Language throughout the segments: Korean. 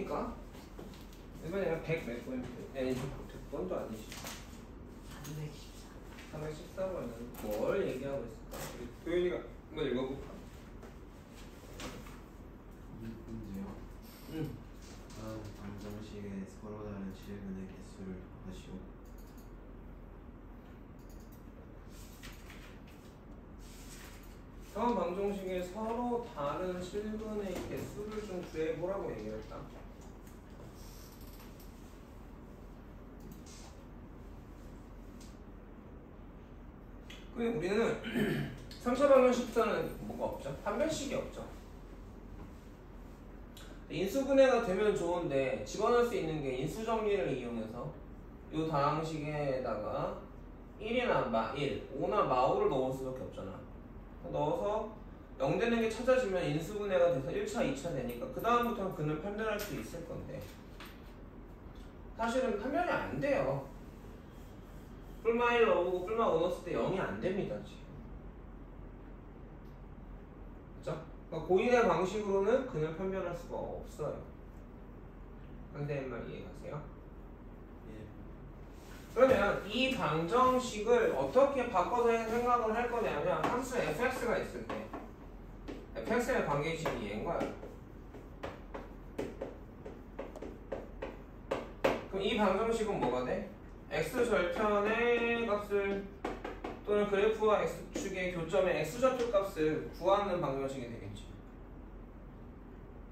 몇입니까? 이번에는 100 몇 번인데? 아니 100번도 아니지. 314번은 뭘 얘기하고 있을까? 우리 도윤이가 한번 읽어볼까? 문제요? 응. 다음 방정식에 서로 다른 실근의 개수를 구하시오. 다음 방정식에 서로 다른 실근의 개수를 좀 구해보라고 얘기했다. 그리고 우리는 3차 방정식에서는 뭐가 없죠? 판별식이 없죠. 인수분해가 되면 좋은데 집어넣을 수 있는 게 인수정리를 이용해서 이 다항식에다가 1이나 마1, 5나 마5를 넣을 수밖에 없잖아. 넣어서 0 되는 게 찾아지면 인수분해가 돼서 1차, 2차 되니까 그 다음부터는 근을 판별할 수 있을 건데 사실은 판별이 안 돼요. 뿔마 1 넣어보고 뿔마 5 넣었을 때 0이 안 됩니다 지금. 그죠? 그러니까 고인의 방식으로는 근을 판별할 수가 없어요. 선생님 말 이해가세요? 예. 그러면 이 방정식을 어떻게 바꿔서 생각을 할 거냐면 함수 fx가 있을 때 fx의 관계식이 얘인 거야. 그럼 이 방정식은 뭐가 돼? x절편의 값을 또는 그래프와 x축의 교점의 x좌표 값을 구하는 방정식이 되겠지.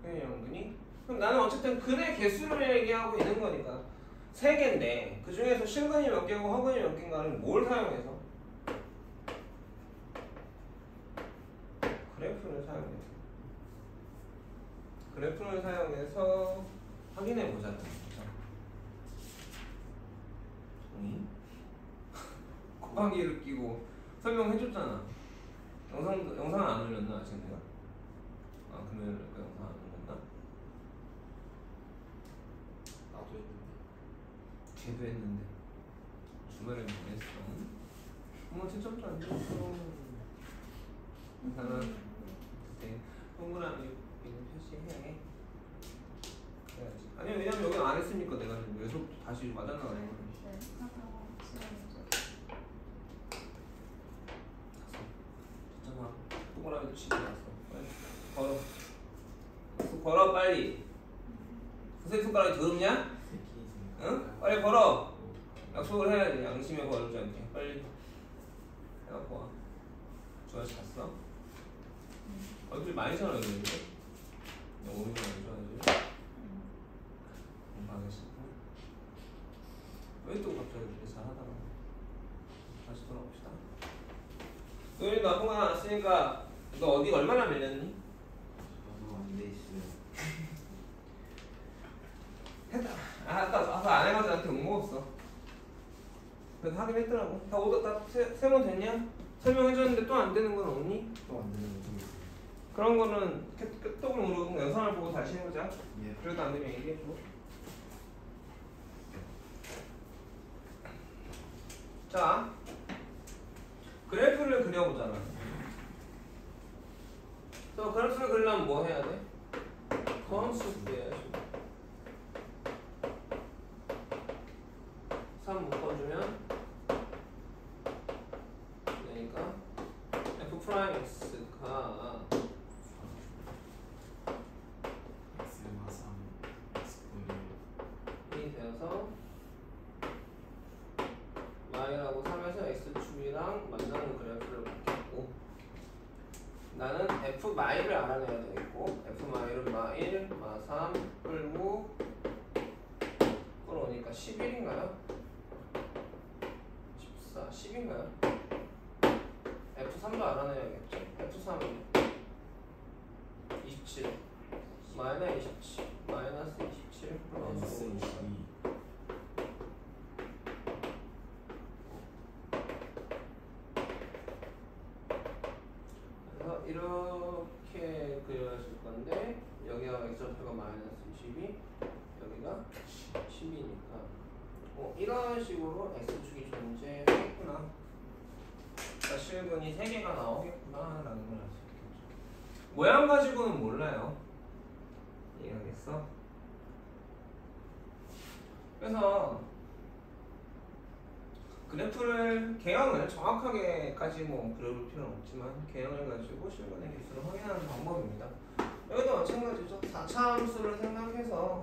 여러분이? 그럼 나는 어쨌든 근의 개수를 얘기하고 있는 거니까 3개인데 그 중에서 실근이 몇 개고 허근이 몇 개인가를 뭘 사용해서? 그래프를 사용해서. 그래프를 사용해서 확인해 보자는 거죠. 곱하기를 끼고 설명해줬잖아. 영상 안 올렸나 아직 내가? 아 금요일 거 영상 안 올렸나? 나도 했는데. 걔도 했는데 주말에 뭐 했어? 어머 채점도 안 줬어. 영상은 그때 동그라미 이름 표시해. 그래야지. 아니 왜냐면 여기 안 했으니까 내가 지금 계속 다시 맞았나 안 했나? 동그라미도 치고 났어. 빨리 걸어. 걸어 빨리. 선생님 손가락이 더럽냐? 응? 빨리 걸어. 약속을 해야지. 양심에 걸지 않게. 빨리. 해갖고 와. 주아 잤어? 얼굴이 많이 전화했는데? 몸이 많이 좋아야지. 공부하겠어. 왜 또 갑자기 이렇게 잘하다가 다시 돌아봅시다. 너희 나쁜 거 안 쓰니까 너 어디 얼마나 밀렸니? 저도 안 돼 있어요. 했다. 아까 안 해가지고 나한테 욕먹었어. 그래도 하긴 했더라고. 다 오다 다 세 번 됐냐? 설명해줬는데 또 안 되는 건 없니? 또 안 되는 거 좀 있어요. 그런 거는 끄떡을 모르고 영상을 보고 다시 해보자. 예. 그래도 안 되면 얘기해줘. 자, 그래프를 그려보잖아. 그래서 그래프를 그리려면 뭐 해야 돼? 선수 구해야지. 3 묶어주면 그러니까 f 프라임 x가 X마 3 X 이 되어서 y라고 3에서 x축이랑 만나는 그래프를 받겠고 나는 f 마이를 알아내야 되겠고 f 마이를 마1, 마3 끌고 끌어오니까 11인가요? 14, 10인가요? f3도 알아내야겠죠? f3은 27 마이너스 27 마이너스 27 플러스 5 그래서 이렇게 그려질 건데 여기가 x좌표가 마이너스 22 여기가 10이니까 이런 식으로 x축이 존재하겠구나. 그러니까 실근이 3개가 나오겠구나 라는 걸 알 수 있겠죠. 모양 가지고는 몰라요. 이해하겠어? 그래서 그래프를 개형을 정확하게까지 뭐 그려볼 필요는 없지만 개형을 가지고 실근의 개수를 확인하는 방법입니다. 여기도 마찬가지죠. 4차 함수를 생각해서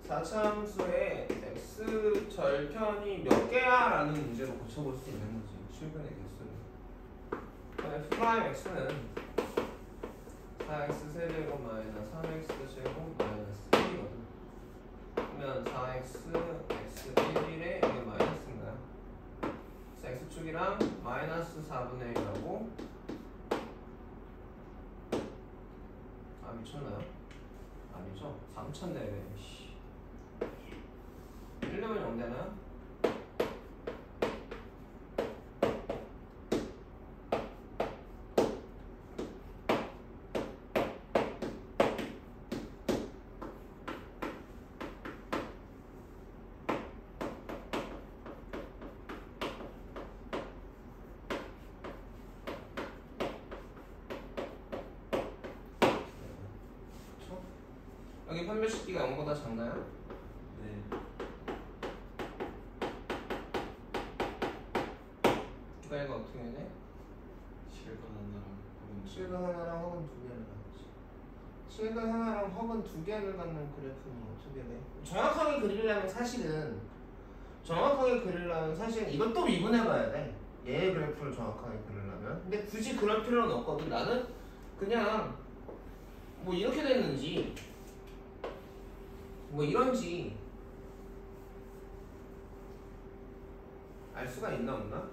4차 함수의 x 절편이 몇 개야? 라는 문제로 고쳐볼 수 있는 거지. 실근의 개수를. f 프라임 x는 4x 세제곱 마이너스 3x 제곱 마이너스 1이거든. 그러면 4x x 1에 이게 마이너스인가요? x축이랑 마이너스 4분의 1하고 아 미쳤나요? 아니죠? 3,000대네 1려면 0 되나요? 여기 판별식기가 0보다 작나요? 네. 그러니까 이거 어떻게 돼? 실근 하나랑 혹은 실근 하나랑 허근 두 개를 갖지. 실근 하나랑 허근 두 개를 갖는 그래프는 어떻게 돼? 정확하게 그리려면 사실은 이것도 미분해봐야 돼. 얘의 그래프를 정확하게 그리려면. 근데 굳이 그럴 필요는 없거든. 나는 그냥 뭐 이렇게 됐는지 뭐 이런지 알 수가 있나 없나?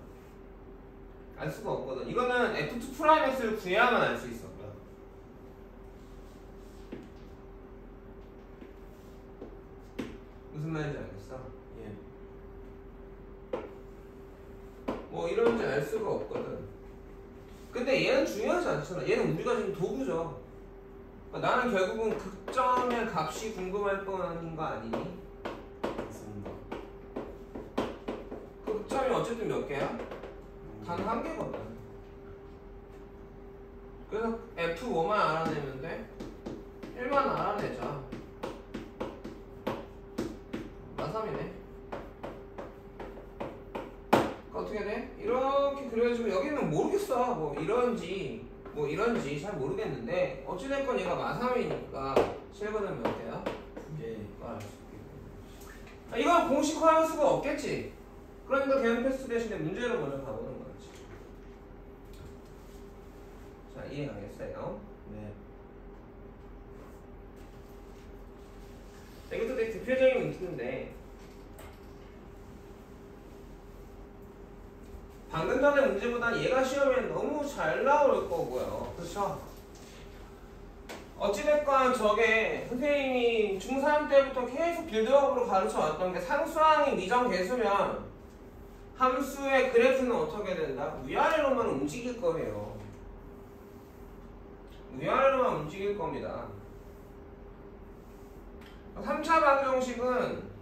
알 수가 없거든. 이거는 F2 프라임X를 구해야만 알 수 있어. 무슨 말인지 알겠어? 예. 뭐 이런지 알 수가 없거든. 근데 얘는 중요하지 않잖아. 얘는 우리가 지금 도구죠. 그러니까 나는 결국은 극점의 값이 궁금할 뻔한 거 아니니? 맞습니다. 그 극점이 어쨌든 몇 개야? 단 한 개거든. 그래서 F5만 알아내면 돼. 1만 알아내자. 마3이네. 어떻게 돼? 이렇게 그려가지고 여기는 모르겠어. 뭐 이런지 잘 모르겠는데 어찌됐건 얘가 마3이니까 실근은 몇 개야? 예. 알 수 있겠네. 이건 공식화할 수가 없겠지. 그러니까 개념 패스 대신에 문제를 먼저 가보는 거지. 자, 이해가겠어요? 네. 이것도 되게 대표적인 문제인데 방금 전에 문제보다 얘가 시험에 너무 잘 나올 거고요. 그렇죠? 어찌됐건 저게 선생님이 중3 때부터 계속 빌드업으로 가르쳐 왔던 게 상수항이 미정 개수면 함수의 그래프는 어떻게 된다? 위아래로만 움직일 거예요. 위아래로만 움직일 겁니다. 3차 방정식은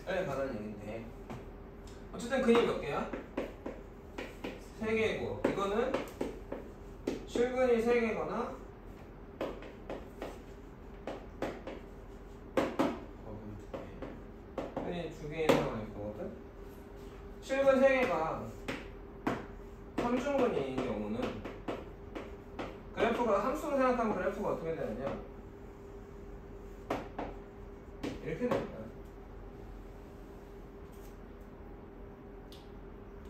에 관한 얘기인데 어쨌든 근이 몇 개야? 3개고 이거는 실근이 3개거나 근이 2개인 상황일 거거든. 실근 3개가 삼중근인 경우는 그래프가 함수로 생각하면 그래프가 어떻게 되느냐 이렇게 됩니다.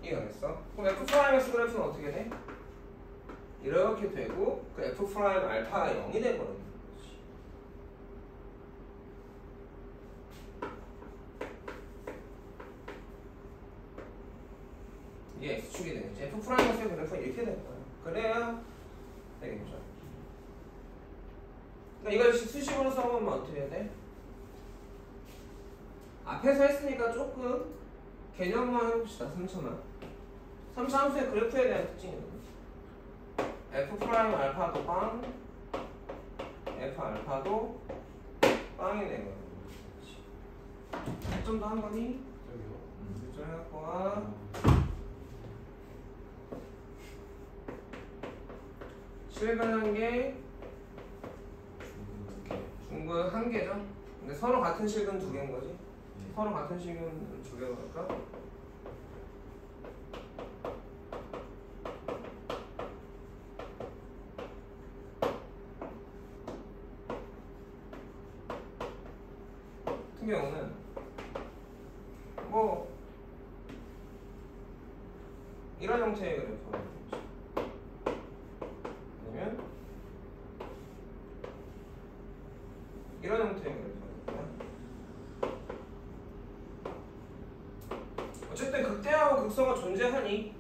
이해가겠어? 그럼 F'(X) 그래프는 어떻게 돼? 이렇게 되고 그 F' 알파가 0이 돼버리는 거지. 이게 X축이 되겠지. F' 그래프가 이렇게 될 거야. 그래야 되겠죠. 그러니까 이걸 수식으로 써보면 어떻게 해야 돼? 앞에서 했으니까 조금 개념만 해봅시다. 3차만. 3차 함수의 그래프에 대한 특징이거든. F' 알파도 빵 F 알파도 빵이 되거든. 좀 더 한 거니? 좀 해갖고 와. 실근 1개, 중근 1개죠. 근데 서로 같은 실근 2개인 거지. 서로 같은 실근 2개로 할까? 같은 경우는 뭐 이런 형태의 그래프가 되겠죠. 아니면 이런 형태의 그래프가 되겠다. 어쨌든 극대하고 극성은 존재하니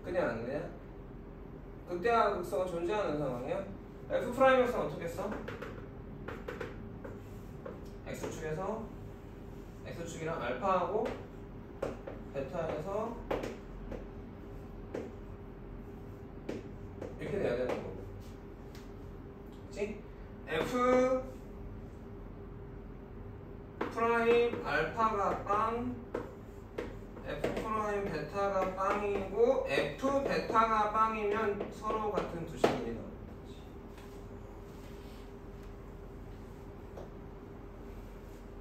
그냥 안 그냥 극대하고 극성은 존재하는 상황이야. F'x는 어떻게 써? X축에서 X축이랑 알파하고 베타에서 이렇게 돼야 되는 거고, 그치? F 프라임 알파가 빵, F 프라임 베타가 빵이고 F 베타가 빵이면 서로 같은 두 식입니다.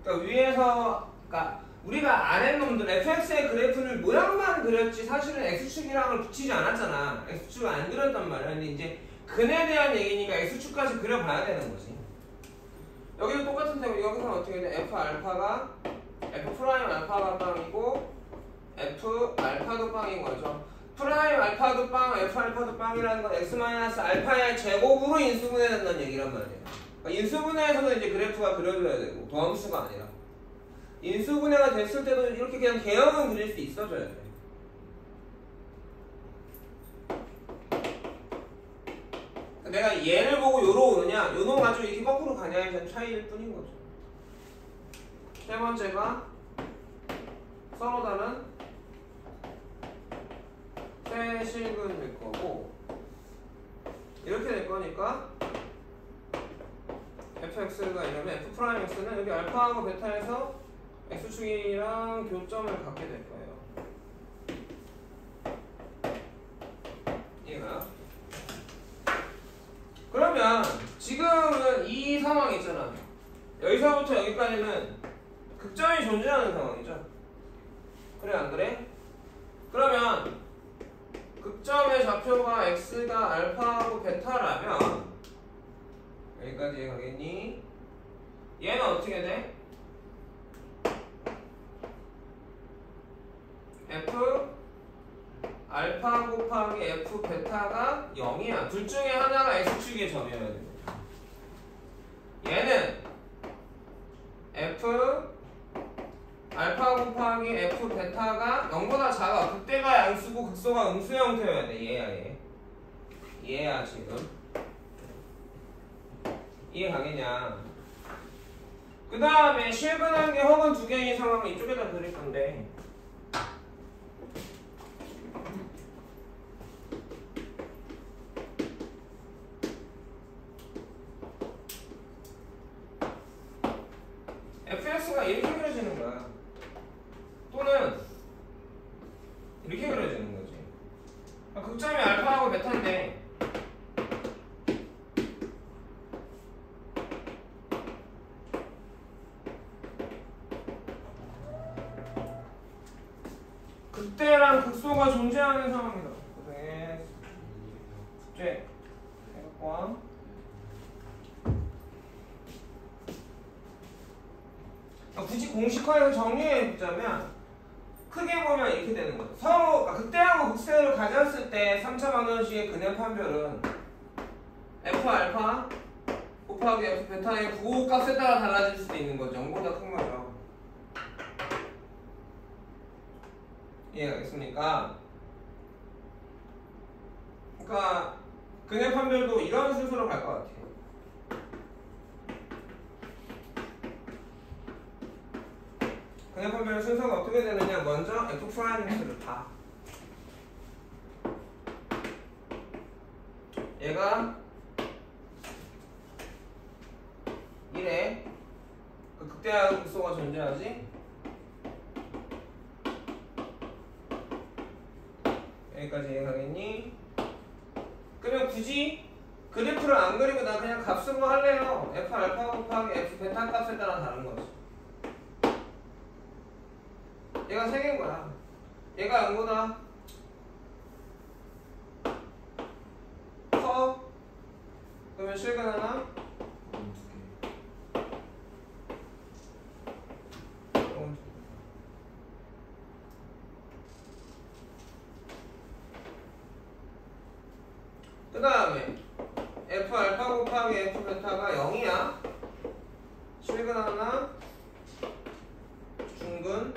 그러니까 위에서, 그러니까 우리가 아래 놈들 fx의 그래프를 모양만 그렸지 사실은 x축이랑을 붙이지 않았잖아. x축을 안 그렸단 말이야. 근데 이제 근에 대한 얘기니까 x축까지 그려봐야 되는 거지. 여기도 똑같은데 여기서는 어떻게 돼? f 알파가 f 프라임 알파가 빵이고 f 알파도 빵인 거죠. 프라임 알파도 빵, f 알파도 빵이라는 건 x 마이너스 알파의 제곱으로 인수분해된다는 얘기란 말이에요. 그러니까 인수분해에서는 이제 그래프가 그려줘야 되고 도함수가 아니라 인수분해가 됐을 때도 이렇게 그냥 개형은 그릴 수 있어줘야 돼. 내가 얘를 보고 요로 오느냐, 요 놈 가지고 이렇게 거꾸로 가냐의 차이일 뿐인 거죠. 세 번째가 서로 다른 세 실근 될 거고, 이렇게 될 거니까 fx가 이러면 f 프라임 x는 여기 알파하고 베타에서 x축이랑 교점을 갖게 될 거예요. 얘가. 그러면 지금은 이 상황이 있잖아. 여기서부터 여기까지는 극점이 존재하는 상황이죠. 그래 안 그래? 그러면 극점의 좌표가 x가 알파하고 베타라면 여기까지 가겠니? 얘는 어떻게 돼? f 알파 곱하기 f 베타가 0이야. 둘 중에 하나가 x축의 점이어야 돼. 얘는 f 알파 곱하기 f 베타가 0보다 작아. 극대가 양수고 극소가 음수 형태여야 돼. 얘야 얘. 얘야 지금. 이해 가겠냐? 그 다음에 실근한 개 혹은 두 개인 상황은 이쪽에다 그릴 건데, fx가 이렇게 그려지는 거야. 또는 이렇게 그려지는 거지. 극점이 알파하고 베타인데 극대랑 극소가 존재하는 상황이다. 고생했어. 숙제 해갖고 와. 굳이 공식화해서 정리해보자면 크게 보면 이렇게 되는 거죠. 서로 극대하고 극소를 가졌을 때 3차 방정식의 근해 판별은 f 알파 곱하기 f 베타의 부호값에 따라 달라질 수도 있는 거죠. 0보다 큰 거죠. 이해가겠습니까? 그러니까 근해 판별도 이런 순서로 갈 것 같아요. 근해 판별 순서가 어떻게 되느냐? 먼저 f 프라임x를 봐. 얘가 극대화 극소가 존재하지? 여기까지 이해가겠니? 그러면 굳이 그래프를 안 그리고 나 그냥 값으로 할래요. f 알파 곱하기 f 베타 값에 따라 다른 거지. 얘가 3개인 거야. 얘가 0보다 커. 그러면 실근 하나? 그 다음에 f 알파 곱하기 f 베타가 0이야. 실근 하나, 중근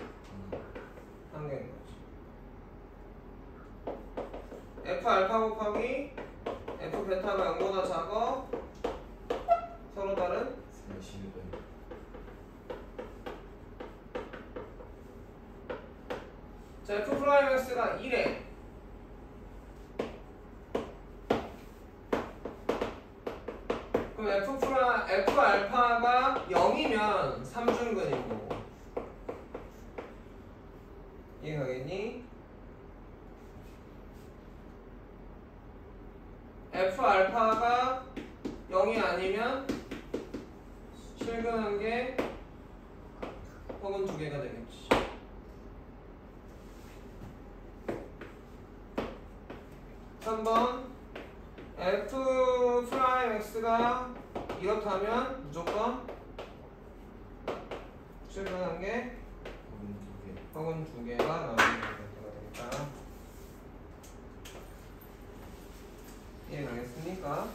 한 개인 거지. f 알파 곱하기 f 베타가 0보다 작아. 서로 다른 자, f 프라임 x가 1에 그럼 f 알파가 0이면 3중근이고 이해가겠니? f 알파가 0이 아니면 실근한 게 혹은 2개가 되겠지. 한번 f 프라임 x가 이렇다면 무조건 실근한 게 혹은 2개가 나오는 상태가 되겠다. 이해가겠습니까?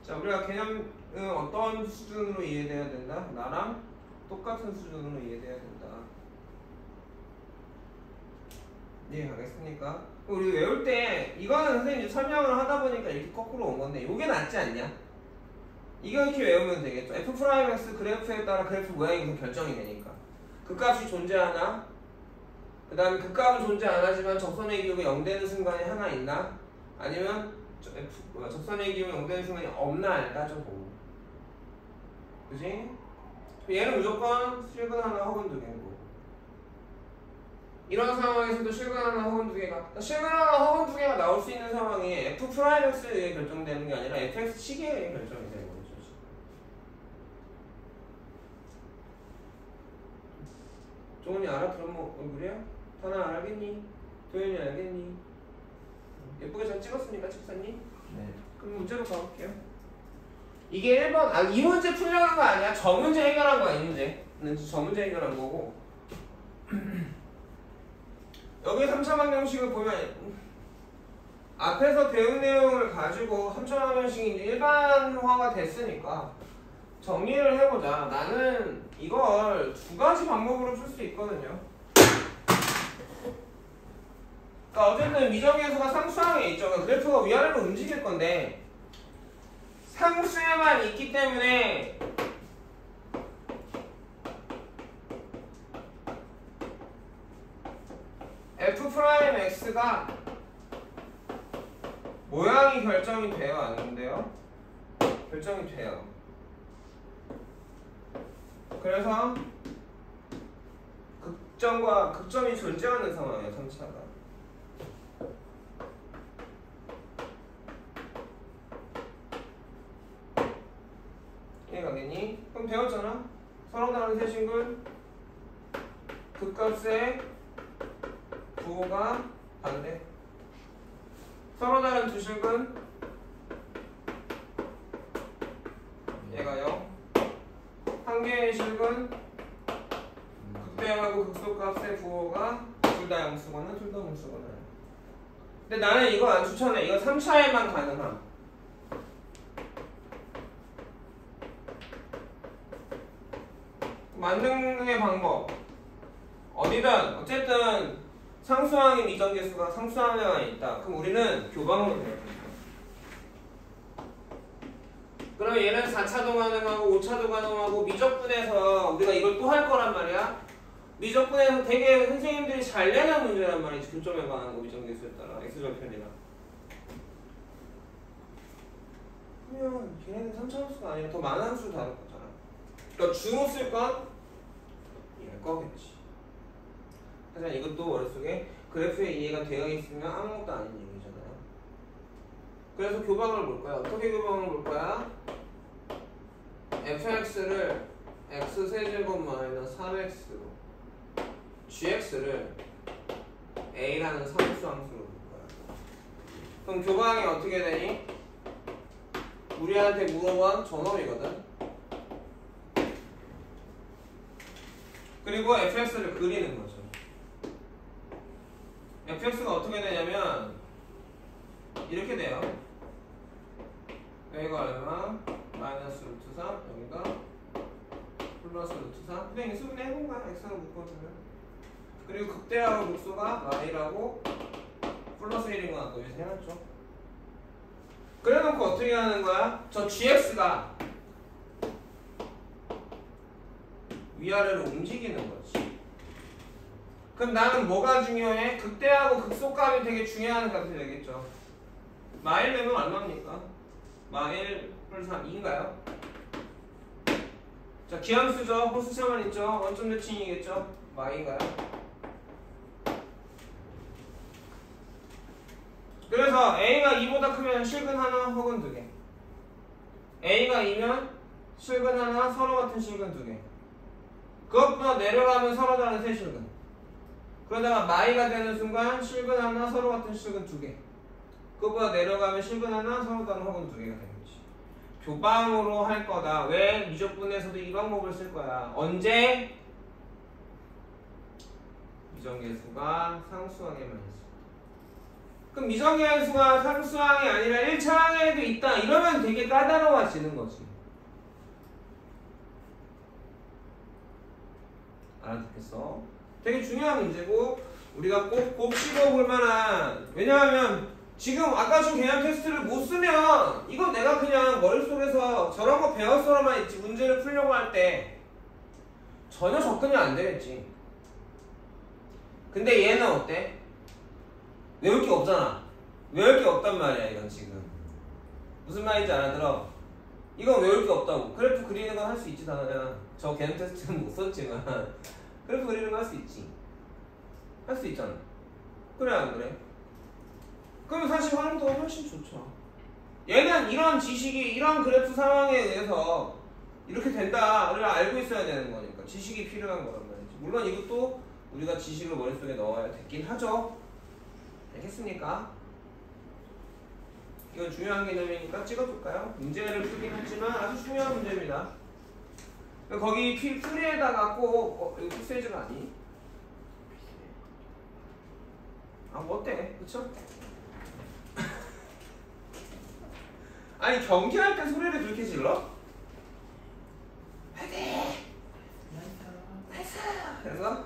자, 우리가 개념은 어떤 수준으로 이해돼야 된다? 나랑 똑같은 수준으로 이해돼야 된다. 이해가겠습니까? 우리 외울 때 이거는 선생님이 설명을 하다 보니까 이렇게 거꾸로 온 건데 이게 낫지 않냐? 이거 이렇게 외우면 되겠죠. f 프라임 x 그래프에 따라 그래프 모양이 결정이 되니까 그 값이 존재하나? 그 다음에 그 값은 존재 안 하지만 적선의 기울기 0 되는 순간이 하나 있나? 아니면 적선의 기울기 0 되는 순간이 없나 안 따져보고, 그지? 얘는 무조건 실근 하나 혹은 2개고 이런 상황에서도 실근 하나 혹은 2개가 그러니까 실근 하나 혹은 2개가 나올 수 있는 상황이 f 프라임 x에 의해 결정되는 게 아니라 fx 시계에 의해 결정이 되는 거죠. 종훈이 알아들은 얼굴이야? 다나 알겠니? 도현이 알겠니? 예쁘게 잘 찍었습니까, 집사님? 네. 그럼 문제로 가볼게요. 이게 1번, 이 문제 풀려는 거 아니야? 저 문제 해결한 거야, 이 문제는. 저 문제 해결한 거고. 여기 3차 방정식을 보면 앞에서 배운 내용을 가지고 3차 방정식이 이제 일반화가 됐으니까 정리를 해보자. 나는 이걸 2가지 방법으로 풀 수 있거든요. 그러니까 어쨌든 미정계수가 상수항에 있죠. 그러니까 그래프가 위아래로 움직일 건데 상수에만 있기 때문에 f 프라임 x가 모양이 결정이 돼요, 안 된대요? 결정이 돼요. 그래서 극점과 극점이 존재하는 상황이에요, 3차가. 이해가겠니? 그럼 배웠잖아? 서로 다른 세신근 극값의 부호가 반대. 서로 다른 두 실근 얘가 0. 한 개의 실근 극대하고 극소값의 부호가 둘 다 0 쓰거나 둘 다 0 쓰거나. 근데 나는 이거 안 추천해. 이거 3차에만 가능함. 만등의 방법 어디든 어쨌든 상수항의 미정계수가 상수항에만 있다. 그럼 우리는 교방으로 해야 돼. 그러면 얘는 4차도 가능하고 5차도 가능하고 미적분해서 우리가 이걸 또 할 거란 말이야. 미적분해서 되게 선생님들이 잘 내는 문제란 말이지. 교점에 관한 거 미정계수에 따라 x절편이나. 그러면 걔네는 3차 함수가 아니라 더 많은 함수를 다룰 거잖아. 그러니까 주로 쓸 건 이럴 거겠지. 하지만 이것도 머릿속에 그래프에 이해가 되어 있으면 아무것도 아닌 얘기잖아요. 그래서 교방을 볼 거야. 어떻게 교방을 볼 거야? fx를 x세제곱 마이너스 3x로 gx를 a라는 상수 함수로 볼 거야. 그럼 교방이 어떻게 되니? 우리한테 물어본 전원이거든. 그리고 fx를 그리는 거죠. fx가 어떻게 되냐면 이렇게 돼요. 여기가 얼마? 마이너스 루트 3, 여기가 플러스 루트 3. 그냥 수분해 해본 거야. x를 묶어주면. 그리고 극대하고 극소가 y라고 플러스 1인 거 아까 여기서 해놨죠. 그래놓고 어떻게 하는 거야? 저 gx가 위아래로 움직이는 거지. 그럼 나는 뭐가 중요해? 극대하고 극소값이 되게 중요한 값이 되겠죠. 마일 되면 얼마입니까? 마일 플러스 2인가요? 자, 기함수죠. 호수차만 있죠. 원점 대칭이겠죠. 마이가요. 그래서 A가 2보다 크면 실근 하나 혹은 두 개. A가 2면 실근 하나, 서로 같은 실근 두 개. 그것보다 내려가면 서로 다른 세 실근. 그러다가 마이가 되는 순간 실근 하나, 서로 같은 실근 두 개. 그것보다 내려가면 실근 하나, 서로 다른 혹은 두 개가 되겠지. 교방으로 할 거다. 왜? 미적분에서도 이 방법을 쓸 거야. 언제? 미정계수가 상수항에만 있어. 그럼 미정계수가 상수항이 아니라 1차항에도 있다. 이러면 되게 까다로워지는 거지. 알아듣겠어? 되게 중요한 문제고 우리가 꼭 곱씹어 볼 만한. 왜냐하면 지금 아까 준 개념 테스트를 못 쓰면 이건 내가 그냥 머릿속에서 저런 거 배웠어로만 있지 문제를 풀려고 할 때 전혀 접근이 안 되겠지. 근데 얘는 어때? 외울 게 없잖아. 외울 게 없단 말이야. 이건 지금 무슨 말인지 알아들어? 이건 외울 게 없다고. 그래프 그리는 건 할 수 있지 당연히. 저 개념 테스트는 못 썼지만 그래프 그리는 건 할 수 있지. 할 수 있잖아. 그래 안 그래? 그러면 사실 활용도가 훨씬 좋죠. 얘는 이런 지식이 이런 그래프 상황에 의해서 이렇게 된다를 알고 있어야 되는 거니까 지식이 필요한 거란 말이지. 물론 이것도 우리가 지식을 머릿속에 넣어야 됐긴 하죠. 알겠습니까? 이건 중요한 개념이니까 찍어둘까요? 문제를 풀긴 했지만 아주 중요한 문제입니다. 거기 풀이에다가 꼭 이거 풀세이즈가 아니? 아 뭐 어때? 그쵸? 아니 경기할 때 소리를 그렇게 질러? 화이팅! 나이스! 그래서?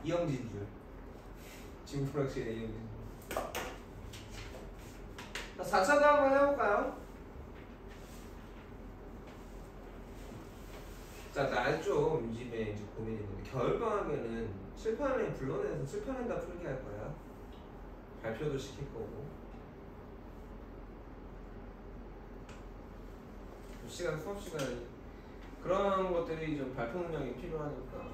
이영진 줄 지금 프락시에 이영진 자 4차도 한번 해볼까요? 자 날 좀 집에 이제 고민이 있는데 겨울방학에는 칠판에 불러내서 칠판에다 풀게 할 거야. 발표도 시킬 거고 시간 수업 시간 그런 것들이 좀 발표 능력이 필요하니까.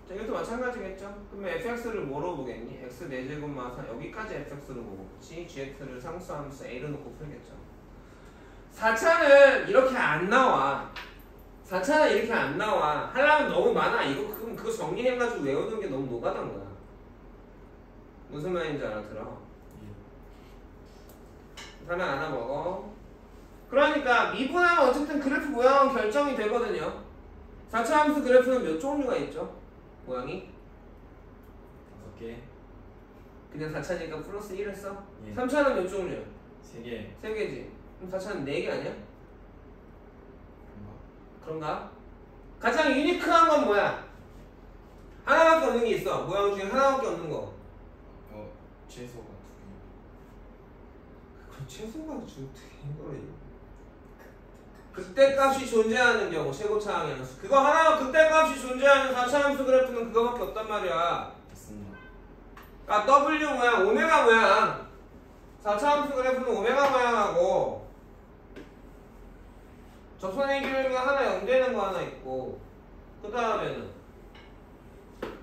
자 이것도 마찬가지겠죠. 그러면 fx를 뭐로 보겠니? x 4제곱 마사 여기까지 fx로 보고 그치? gx를 상수함수 a로 놓고 풀겠죠. 4차는 이렇게 안 나와. 4차는 이렇게 안 나와. 하려면 너무 많아. 이거 그거 정리해가지고 외우는 게 너무 노가다인 거야. 무슨 말인지 알아들어? 하나 알아먹어. 그러니까 미분하면 어쨌든 그래프 모양은 결정이 되거든요. 4차 함수 그래프는 몇 종류가 있죠? 모양이? 5개. 그냥 4차니까 플러스 1을 써? 예. 3차는 몇 종류? 3개. 3개지. 그럼 4차는 4개 아니야? 그런가? 가장 유니크한 건 뭐야? 하나밖에 없는 게 있어. 모양 중에 하나밖에 없는 거. 최소가 2개. 그럼 최소가 주택인 거래. 극대값이 존재하는 경우 최고차항의 함수. 그거 하나만 극대값이 존재하는 4차 함수 그래프는 그거밖에 없단 말이야. 맞습니다. 아 W 모양, 오메가 모양. 4차 함수 그래프는 오메가 모양하고 접선의 기울기가 하나 0 되는 거 하나 있고 그 다음에는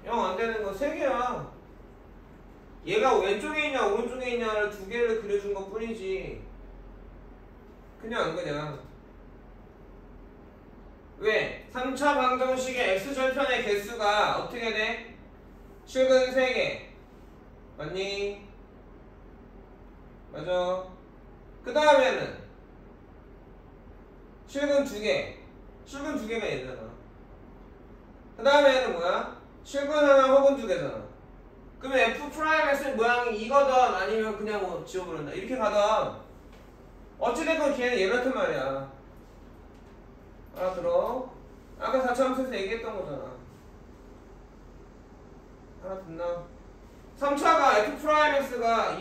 0 안 되는 거 3개야. 얘가 왼쪽에 있냐 오른쪽에 있냐를 2개를 그려준 것 뿐이지 그냥 왜? 3차 방정식의 x절편의 개수가 어떻게 돼? 실근 3개 맞니? 맞아. 그 다음에는 실근 2개 실근 2개가 얘잖아. 그 다음에는 뭐야? 실근 하나 혹은 2개잖아. 그러면 F'X의 모양이 이거든 아니면 그냥 뭐 지워버린다 이렇게 가든 어찌됐건 걔는 얘 같은 말이야. 알아들어? 아까 4차 함수에서 얘기했던 거잖아. 알아듣나? 3차가 F'X가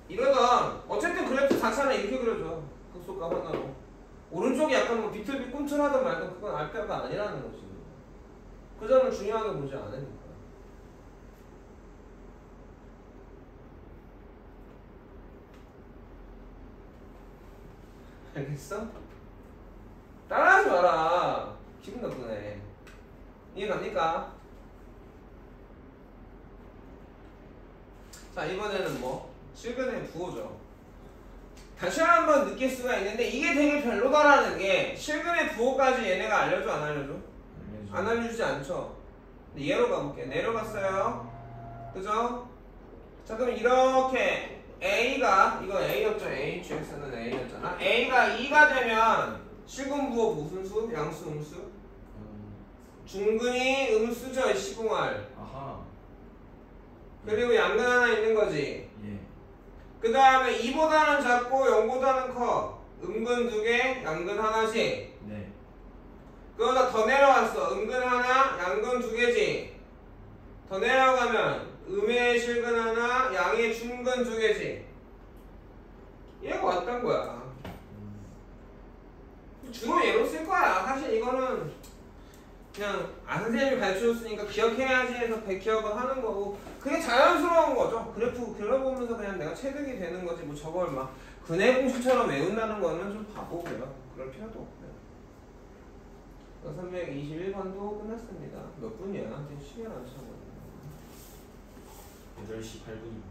이러던 어쨌든 그래프 4차는 이렇게 그려져. 극소값 하나로 오른쪽이 약간 뭐 비틀비 꿈틀하든 말든 그건 알파가 아니라는 거지. 그 점을 중요하게 보지 않으니까. 알겠어? 따라하지 마라. 기분 나쁘네. 이해 갑니까? 자 이번에는 뭐? 실근의 부호죠. 다시 한번 느낄 수가 있는데 이게 되게 별로다라는 게 실근의 부호까지 얘네가 알려줘 안 알려줘? 안 알려주지 않죠. 근데 얘로 가볼게. 내려갔어요. 그죠? 자 그럼 이렇게 A가 이거 A였죠. HX는 A였잖아. A가 2가 되면 실근 부호 무슨 수? 양수 음수? 중근이 음수죠. 시궁할. 아하. 그리고 양근 하나 있는 거지. 예. 그 다음에 2보다는 작고 0보다는 커. 음근 2개, 양근 하나씩. 네. 그거보다 더 내려왔어. 음근 하나, 양근 2개지. 더 내려가면 음의 실근 하나, 양의 중근 2개지. 얘가 왔던 거야. 주로 얘로 쓸 거야. 사실 이거는 그냥 선생님이 가르쳐줬으니까 기억해야지 해서 기억을 하는 거고 그게 자연스러운 거죠. 그래프 그려보면서 그냥 내가 체득이 되는 거지 뭐 저걸 막 근해 공식처럼 외운다는 거는 좀 바보고요. 그럴 필요도 없고요. 321번도 끝났습니다. 몇 분이야? 지금 시간 안 차거든요. 8시 8분입니다.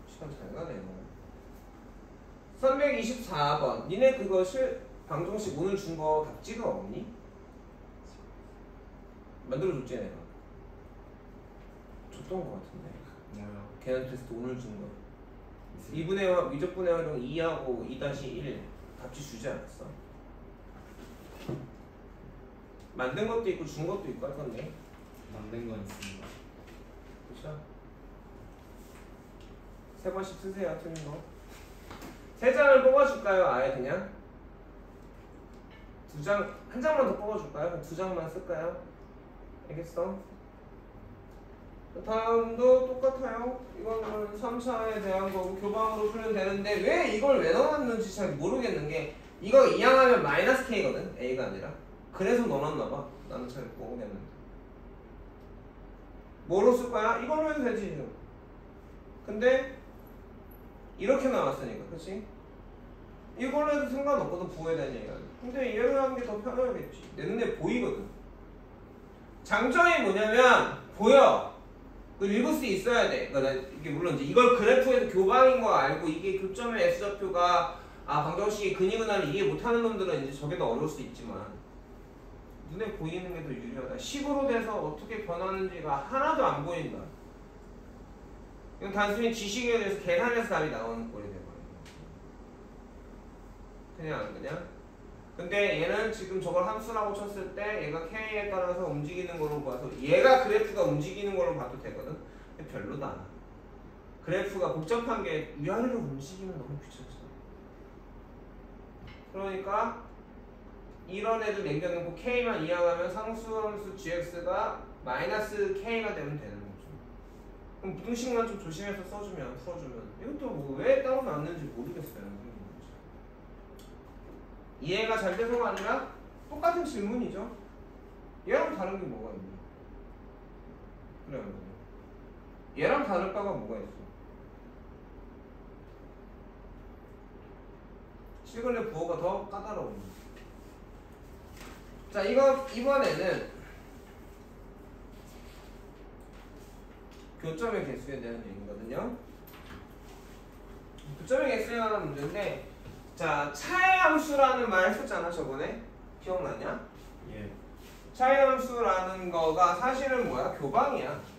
시간 잘 가네요. 324번. 니네 그거 방정식 오늘 준 거 답지가 없니? 만들어줬지 내가. 줬던 거 같은데. 뭐요? 계산 테스트 오늘 준 거. 2분의 미적분의 활용 2하고 2-1 답지 주지 않았어? 만든 것도 있고 준 것도 있고 할 건데. 만든 건 있습니다. 그쵸? 3번씩 쓰세요. 틀린 거. 3장을 뽑아줄까요? 아예 그냥? 2장, 한 장만 더 뽑아줄까요? 2장만 쓸까요? 알겠어? 다음도 똑같아요. 이거는 3차에 대한 거고 교방으로 풀면 되는데 왜 이걸 왜 넣어놨는지 잘 모르겠는 게 이거 2항하면 마이너스 K거든? A가 아니라. 그래서 넣어놨나봐. 나는 잘 모르겠는데. 뭐로 쓸 거야? 이걸로 해도 되지. 근데 이렇게 나왔으니까, 그치? 이걸로 해도 상관없거든, 부호에 대한 얘기가. 근데 얘를 하는 게 더 편하겠지. 내 눈에 보이거든. 장점이 뭐냐면, 보여. 그걸 읽을 수 있어야 돼. 그러니까 이게 물론 이제 이걸 그래프에서 교방인 거 알고 이게 교점의 S좌표가 방정식이 근이근하를 이해 못하는 놈들은 이제 저게 더 어려울 수 있지만 눈에 보이는 게 더 유리하다. 식으로 돼서 어떻게 변하는지가 하나도 안 보인다. 이건 단순히 지식에 대해서 계산해서 답이 나오는 꼴이 돼버려요. 그냥. 근데 얘는 지금 저걸 함수라고 쳤을 때 얘가 K에 따라서 움직이는 걸로 봐서 얘가 그래프가 움직이는 걸로 봐도 되거든. 근데 별로다. 그래프가 복잡한 게 위아래로 움직이면 너무 귀찮죠. 그러니까 이런 애들 남겨놓고 K만 이항하면 상수함수 GX가 마이너스 K가 되면 되는 거죠. 그럼 무등식만 좀 조심해서 써주면 풀어주면 이것도 뭐 왜 따로 놨는지 모르겠어요. 이해가 잘 돼서가 아니라 똑같은 질문이죠. 얘랑 다른 게 뭐가 있니? 그래요. 얘랑 다를 바가 뭐가 있어? 실근의 부호가 더 까다로운. 자, 이거 이번에는 교점의 개수에 대한 얘기거든요. 교점의 개수에 관한 문제인데, 자, 차의 함수라는 말 했었잖아 저번에. 기억나냐? 예. 차의 함수라는 거가 사실은 뭐야? 교방이야.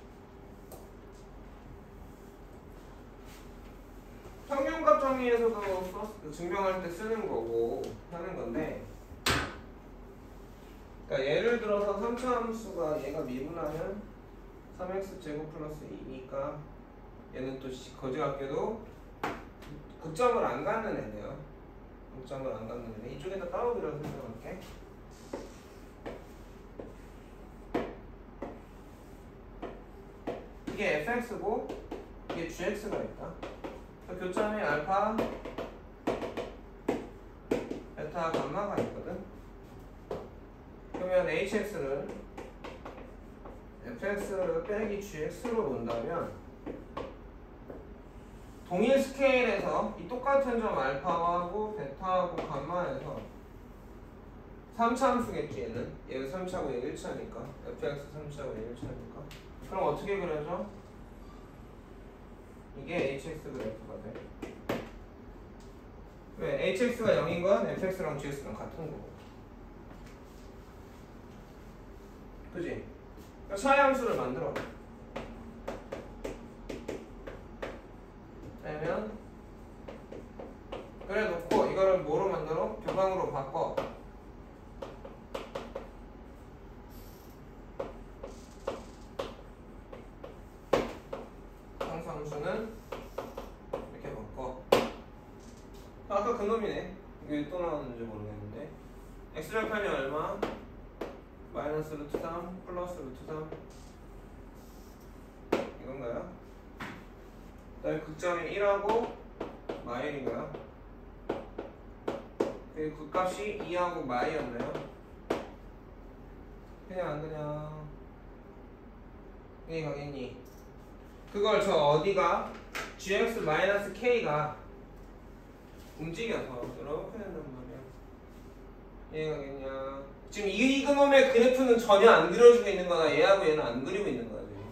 평균값 정리에서도 증명할 때 쓰는 거고 하는 건데, 그러니까 예를 들어서 3차 함수가 얘가 미분하면 3x제곱 플러스 2니까 얘는 또 거지 같게도 극점을 안 갖는 애네요. 극점을 안 갖는 애. 이쪽에다 따로 그려서 설명할게. 이게 fx고 이게 gx가 있다. 교점이 알파, 베타, 감마가 있거든. 그러면 hx를 fx 빼기 gx로 놓는다면 동일 스케일에서 이 똑같은 점 알파하고 베타하고 감마에서 3차 함수겠지 얘는. 얘가 3차고 얘가 1차니까 fx 3차고 얘가 1차니까. 그럼 어떻게 그려져? 이게 hx 그래프가 돼. 왜? hx가 0인 건 fx랑 gx랑 같은 거고. 그지? 그러니까 차의 함수를 만들어. 그러면 그래 놓고 이거를 뭐로 만들어? 교방으로 바꿔. 함수는 이렇게 바꿔. 아까 그놈이네. 이게 또 나왔는지 모르겠는데 x절편이 얼마? 마이너스 루트 3 플러스 루트 3 이건가요? 그 다음에 극점이 1하고 마일인가요? 그리고 극값이 2하고 마이였나요? 그냥 안 그냥 이게 가겠니? 그걸 저 어디가 gx-k가 움직여서 이렇게 된단 말이야. 이해가겠냐? 지금 이 그놈의 그래프는 전혀 안 그려주고 있는 거나 얘하고 얘는 안 그리고 있는 거야 지금.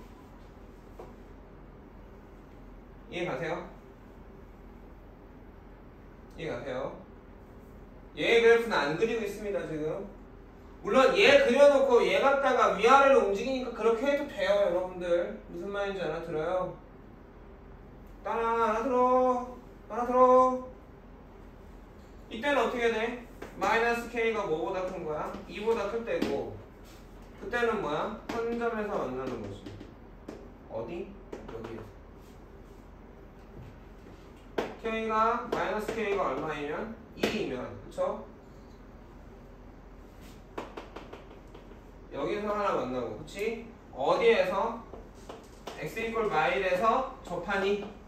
이해가세요? 이해가세요? 얘의 그래프는 안 그리고 있습니다 지금. 물론 얘 그려놓고 얘 갖다가 위아래로 움직이니까 그렇게 해도 돼요 여러분들. 무슨 말인지 알아들어요? 알아들어. 이때는 어떻게 돼? 마이너스 k가 뭐보다 큰 거야? 2보다 클 때고, 그때는 뭐야? 한 점에서 만나는 거지. 어디? 여기에서. k가 마이너스 k가 얼마이면? 2이면 그쵸? 여기서 하나 만나고, 그치? 어디에서? x 이퀄 마일에서 접하니?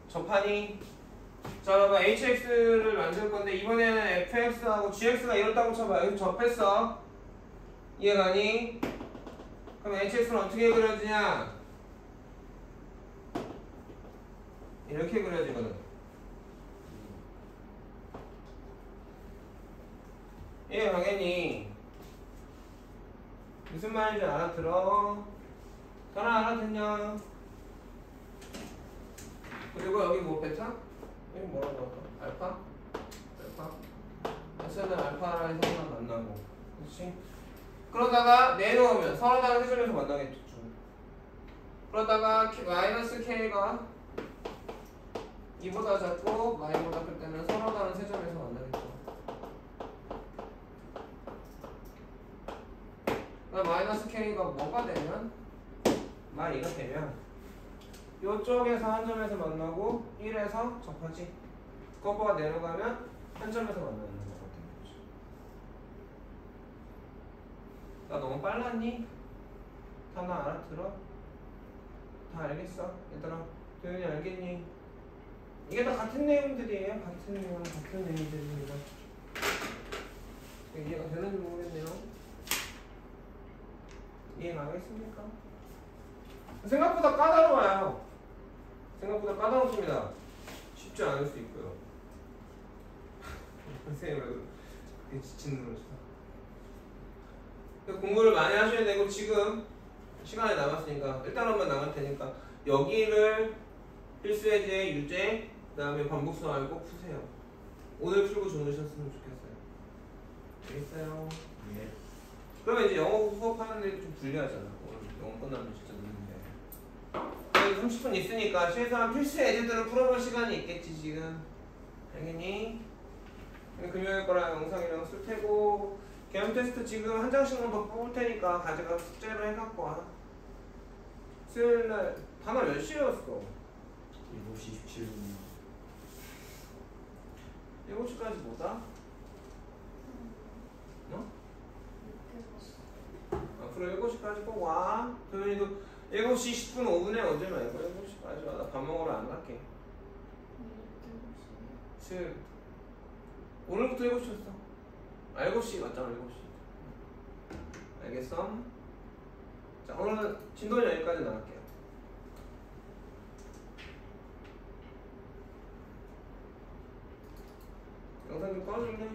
접하니? 자, 봐봐. hx를 만들 건데, 이번에는 fx하고 gx가 이렇다고 쳐봐. 여기 접했어. 이해가니? 그럼 hx는 어떻게 그려지냐? 이렇게 그려지거든. 이해가겠니? 무슨 말인지 알아들어? 전화 알아듣냐? 그리고 여기 뭐 베타? 여기 뭐라고 할까? 알파? S는 알파라 해서 하나 만나고, 그렇지? 그러다가 내놓으면 서로 다른 세점에서 만나겠죠. 그러다가 마이너스 k가 2보다 작고 마이보다 클 때는 서로 다른 세점에서 만나겠죠. 그러니까 마이너스 k가 뭐가 되면? 마이가 되면 이쪽에서 한 점에서 만나고 1에서 접하지. 그것보다 내려가면 한 점에서 만나는 거가 되는 거죠. 나 너무 빨랐니? 다 나 알아들어? 다 알겠어? 얘들아, 도현이 알겠니? 이게 다 같은 내용들이에요. 같은 내용들입니다. 이해가 되는지 모르겠네요. 이해 가겠습니까? 생각보다 까다로워요. 생각보다 까다롭습니다. 쉽지 않을 수 있고요. 선생님 왜 지친 눈으로 공부를 많이 하셔야 되고 지금 시간이 남았으니까 일단 한번 나갈 테니까 여기를 필수예제, 유제, 그 다음에 반복수 알고 푸세요. 오늘 풀고 주무셨으면 좋겠어요. 알겠어요? 예. 그러면 이제 영어 수업하는데 좀 불리하잖아. 오늘 영어 끝나면 진짜 늦는데. 30분 있으니까 최소한 필수 예제들을 풀어볼 시간이 있겠지 지금. 알겠니? 금요일 거랑 영상이랑 쓸 테고 개념 테스트 지금 한 장씩만 더 뽑을 테니까 가져가서 숙제로 해갖고 와. 수요일날 단어 몇 시였어? 7시 17분. 7시까지 뭐다? 어? 앞으로 7시까지 꼭 와. 도현이도 7시 10분 5분에 오지 말고 7시까지 와. 나 밥 먹으러 안 갈게. 수요일 오늘부터 7시였어. 7시 맞잖아. 7시. 알겠어? 자, 오늘은 진도는 여기까지 나갈게요. 영상 좀 꺼줄래?